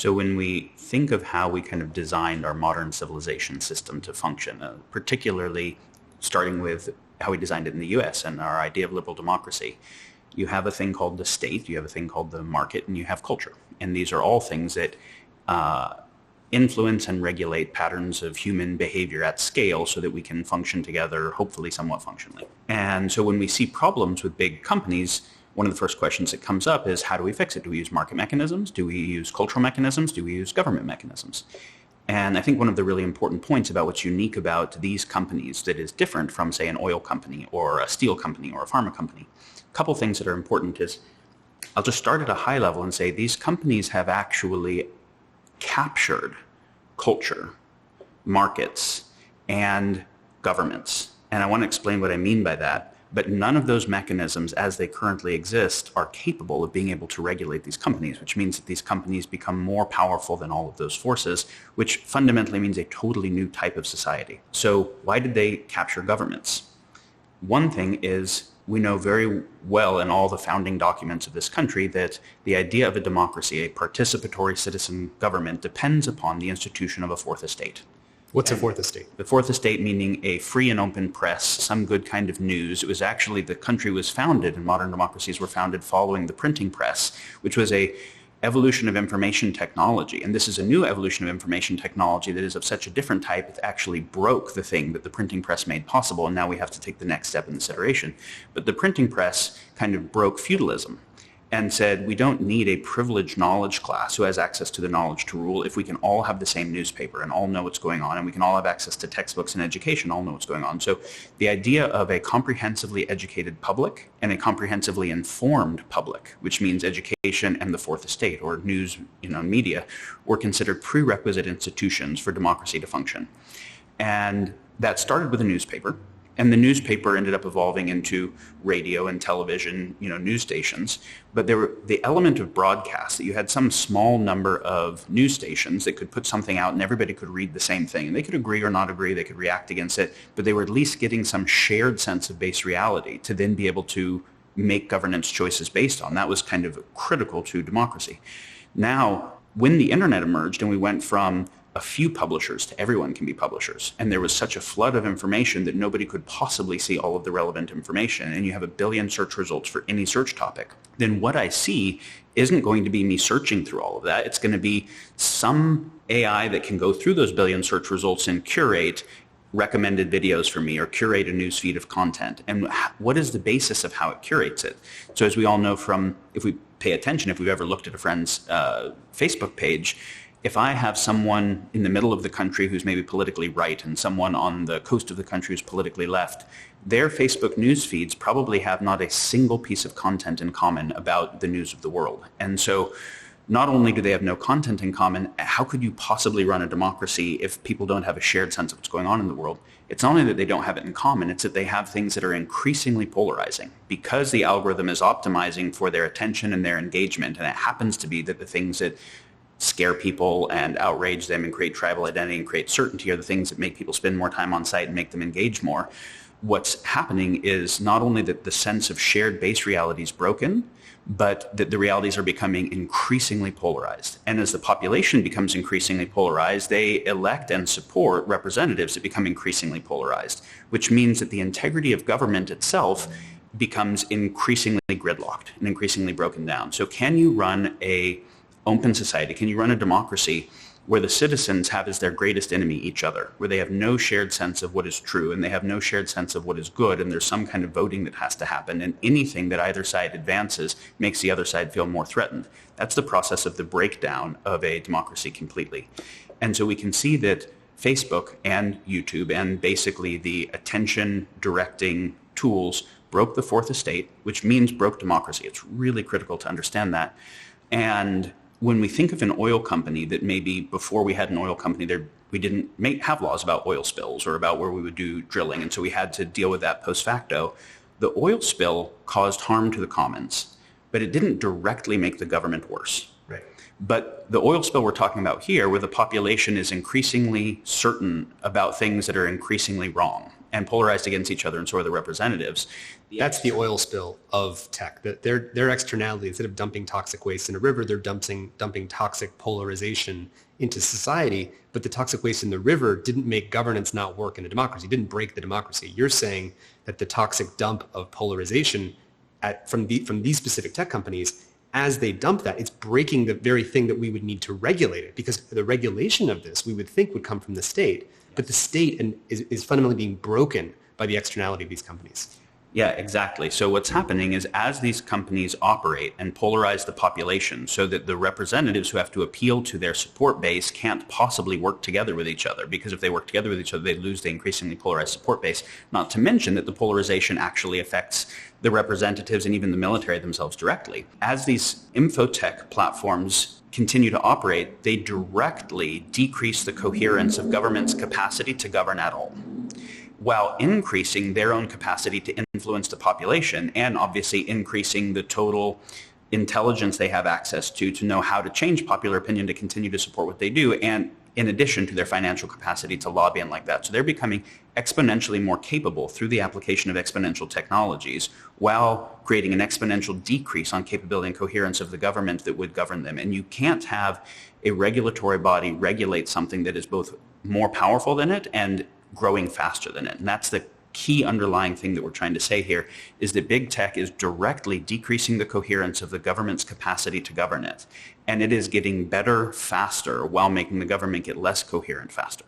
So when we think of how we kind of designed our modern civilization system to function, particularly starting with how we designed it in the US and our idea of liberal democracy, you have a thing called the state, you have a thing called the market, and you have culture. And these are all things that influence and regulate patterns of human behavior at scale so that we can function together, hopefully somewhat functionally. And so when we see problems with big companies, one of the first questions that comes up is, how do we fix it? Do we use market mechanisms? Do we use cultural mechanisms? Do we use government mechanisms? And I think one of the really important points about what's unique about these companies that is different from, say, an oil company or a steel company or a pharma company, a couple things that are important is, I'll just start at a high level and say these companies have actually captured culture, markets, and governments. And I want to explain what I mean by that. But none of those mechanisms as they currently exist are capable of being able to regulate these companies, which means that these companies become more powerful than all of those forces, which fundamentally means a totally new type of society. So why did they capture governments? One thing is, we know very well in all the founding documents of this country that the idea of a democracy, a participatory citizen government, depends upon the institution of a fourth estate. What's a fourth estate? The fourth estate meaning a free and open press, some good kind of news. It was actually, the country was founded, and modern democracies were founded following the printing press, which was a evolution of information technology. And this is a new evolution of information technology that is of such a different type, it actually broke the thing that the printing press made possible, and now we have to take the next step in this iteration. But the printing press kind of broke feudalism and said, we don't need a privileged knowledge class who has access to the knowledge to rule if we can all have the same newspaper and all know what's going on, and we can all have access to textbooks and education, all know what's going on. So the idea of a comprehensively educated public and a comprehensively informed public, which means education and the fourth estate or news, media, were considered prerequisite institutions for democracy to function. And that started with a newspaper. And the newspaper ended up evolving into radio and television, news stations. But there were the element of broadcast, that you had some small number of news stations that could put something out and everybody could read the same thing. And they could agree or not agree, they could react against it, but they were at least getting some shared sense of base reality to then be able to make governance choices based on. That was kind of critical to democracy. Now, when the internet emerged and we went from a few publishers to everyone can be publishers, and there was such a flood of information that nobody could possibly see all of the relevant information, and you have 1 billion search results for any search topic, then what I see isn't going to be me searching through all of that. It's going to be some AI that can go through those 1 billion search results and curate recommended videos for me or curate a news feed of content. And what is the basis of how it curates it? So as we all know from, if we pay attention, if we've ever looked at a friend's Facebook page, if I have someone in the middle of the country who's maybe politically right and someone on the coast of the country who's politically left, their Facebook news feeds probably have not a single piece of content in common about the news of the world. And so not only do they have no content in common, how could you possibly run a democracy if people don't have a shared sense of what's going on in the world? It's not only that they don't have it in common, it's that they have things that are increasingly polarizing because the algorithm is optimizing for their attention and their engagement. And it happens to be that the things that scare people and outrage them and create tribal identity and create certainty are the things that make people spend more time on site and make them engage more. What's happening is not only that the sense of shared base reality is broken, but that the realities are becoming increasingly polarized. And as the population becomes increasingly polarized, they elect and support representatives that become increasingly polarized, which means that the integrity of government itself becomes increasingly gridlocked and increasingly broken down. So can you run a open society? Can you run a democracy where the citizens have as their greatest enemy each other, where they have no shared sense of what is true and they have no shared sense of what is good, and there's some kind of voting that has to happen, and anything that either side advances makes the other side feel more threatened? That's the process of the breakdown of a democracy completely. And so we can see that Facebook and YouTube and basically the attention directing tools broke the fourth estate, which means broke democracy. It's really critical to understand that. And when we think of an oil company that maybe before we had an oil company, we didn't have laws about oil spills or about where we would do drilling, and so we had to deal with that post facto. The oil spill caused harm to the commons, but it didn't directly make the government worse. Right. But the oil spill we're talking about here, where the population is increasingly certain about things that are increasingly wrong, and polarized against each other, and so are the representatives. That's the oil spill of tech. Their externality, instead of dumping toxic waste in a river, they're dumping toxic polarization into society. But the toxic waste in the river didn't make governance not work in a democracy, didn't break the democracy. You're saying that the toxic dump of polarization from these specific tech companies, as they dump that, it's breaking the very thing that we would need to regulate it, because the regulation of this we would think would come from the state, but the state is fundamentally being broken by the externality of these companies. Yeah, exactly. So what's happening is as these companies operate and polarize the population so that the representatives who have to appeal to their support base can't possibly work together with each other, because if they work together with each other, they lose the increasingly polarized support base, not to mention that the polarization actually affects the representatives and even the military themselves directly. As these infotech platforms continue to operate, they directly decrease the coherence of government's capacity to govern at all, while increasing their own capacity to influence the population and obviously increasing the total intelligence they have access to know how to change popular opinion to continue to support what they do, and in addition to their financial capacity to lobby and like that. So they're becoming exponentially more capable through the application of exponential technologies, while creating an exponential decrease on capability and coherence of the government that would govern them. And you can't have a regulatory body regulate something that is both more powerful than it and growing faster than it. And that's the key underlying thing that we're trying to say here, is that big tech is directly decreasing the coherence of the government's capacity to govern it. And it is getting better faster while making the government get less coherent faster.